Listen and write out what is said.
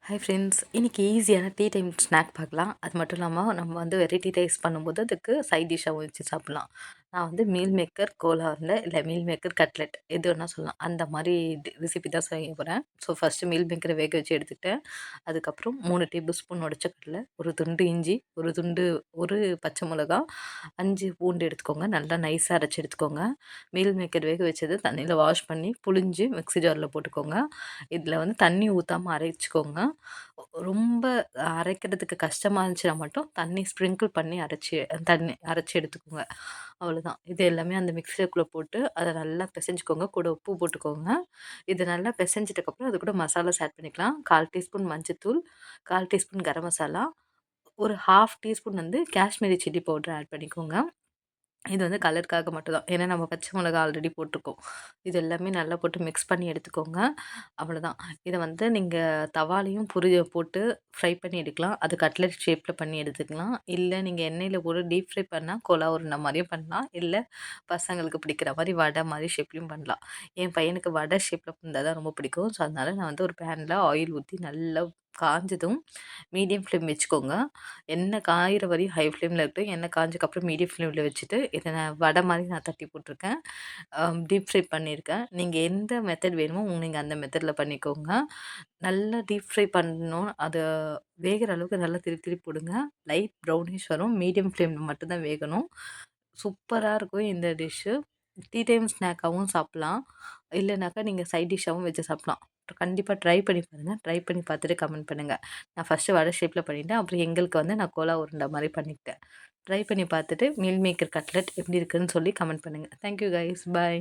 Hi friends, இன்றைக்கி ஈஸியான tea time snack பார்க்கலாம். அது மட்டும் இல்லாமல் நம்ம வெரைட்டி ரைஸ் பண்ணும்போது அதுக்கு சைட் டிஷ்ஷாகவும் வச்சு சாப்பிட்லாம். நான் மீல் மேக்கர் கோலா இல்லை மீல் மேக்கர் கட்லெட் எது வேணால் சொல்லலாம். அந்த மாதிரி ரெசிபி தான் செய்ய போகிறேன். ஸோ ஃபஸ்ட்டு மீல் மேக்கரை வேக வச்சு எடுத்துக்கிட்டேன். அதுக்கப்புறம் 3 டேபிள் ஸ்பூன் உடைச்ச கடலை, ஒரு துண்டு இஞ்சி, ஒரு பச்சை மிளகா, 5 பூண்டு எடுத்துக்கோங்க. நல்லா நைஸாக அரைச்சி எடுத்துக்கோங்க. மீல் மேக்கர் வேக வச்சது தண்ணியில் வாஷ் பண்ணி புழிஞ்சு மிக்ஸி ஜாரில் போட்டுக்கோங்க. இதில் தண்ணி ஊற்றாமல் அரைச்சிக்கோங்க. ரொம்ப அரைக்கிறதுக்கு கஷ்டமா இருந்துச்சுன்னா மட்டும் தண்ணி ஸ்ப்ரிங்கிள் பண்ணி அரைச்சி எடுத்துக்கோங்க. அவ்வளோதான். இது எல்லாமே அந்த மிக்ஸிக்குள்ளே போட்டு அதை நல்லா பிசைஞ்சுக்கோங்க. கூட உப்பு போட்டுக்கோங்க. இது நல்லா பிசைஞ்சிட்டக்கப்புறம் அது கூட மசாலாஸ் ஆட் பண்ணிக்கலாம். 1/4 டீஸ்பூன் மஞ்சத்தூள், 1/4 டீஸ்பூன் கரம் மசாலா, ஒரு 1/2 teaspoon Kashmiri chilli powder add பண்ணிக்கோங்க. இது கலருக்காக மட்டும் தான். ஏன்னா நம்ம பச்சை மிளகா ஆல்ரெடி போட்டிருக்கோம். இது எல்லாமே நல்லா போட்டு மிக்ஸ் பண்ணி எடுத்துக்கோங்க. அவ்வளோதான். இதை தவாலையும் போட்டு ஃப்ரை பண்ணி எடுக்கலாம். அது கட்லெட் ஷேப்பில் பண்ணி எடுத்துக்கலாம். இல்லை நீங்கள் எண்ணெயில் போட்டு டீப் ஃப்ரை பண்ணால் கோலா உருண்டை மாதிரியும் பண்ணலாம். இல்லை பசங்களுக்கு பிடிக்கிற மாதிரி வடை மாதிரி ஷேப்லேயும் பண்ணலாம். என் பையனுக்கு வடை ஷேப்பில் இருந்தால் தான் ரொம்ப பிடிக்கும். ஸோ அதனால் நான் ஒரு பேனில் ஆயில் ஊற்றி நல்லா காஞ்சதும் மீடியம் ஃப்ளேம் வச்சுக்கோங்க. எண்ணெய் காயிற வரையும் ஹை ஃப்ளேமில் இருக்கட்டும். எண்ணெய் காஞ்சதுக்கப்புறம் மீடியம் ஃப்ளேமில் வச்சுட்டு இதை வடை மாதிரி நான் தட்டி போட்டிருக்கேன். டீப் ஃப்ரை பண்ணியிருக்கேன். நீங்கள் எந்த மெத்தட் வேணுமோ நீங்கள் அந்த மெத்தடில் பண்ணிக்கோங்க. நல்லா டீப் ஃப்ரை பண்ணணும். அது வேகிற அளவுக்கு நல்லா திருப்பி திருப்பி போடுங்க. லைட் ப்ரௌனிஷ் வரும். மீடியம் ஃப்ளேமில் மட்டும்தான் வேகணும். சூப்பராக இருக்கும் இந்த டிஷ்ஷு. டீ டைம் ஸ்நாக்காகவும் சாப்பிட்லாம். இல்லைனாக்கா நீங்கள் சைட் டிஷ்ஷாகவும் வச்சு சாப்பிட்லாம். கண்டிப்பாக ட்ரை பண்ணி பாருங்கள். ட்ரை பண்ணி பார்த்துட்டு கமெண்ட் பண்ணுங்கள். நான் ஃபஸ்ட்டு வடை ஷேப்பில் பண்ணிட்டேன். அப்புறம் எங்களுக்கு நான் கோலா உருண்டை மாதிரி பண்ணிக்கிட்டேன். ட்ரை பண்ணி பார்த்துட்டு மீல் மேக்கர் கட்லெட் எப்படி இருக்குன்னு சொல்லி கமெண்ட் பண்ணுங்கள். Thank you guys. பாய்.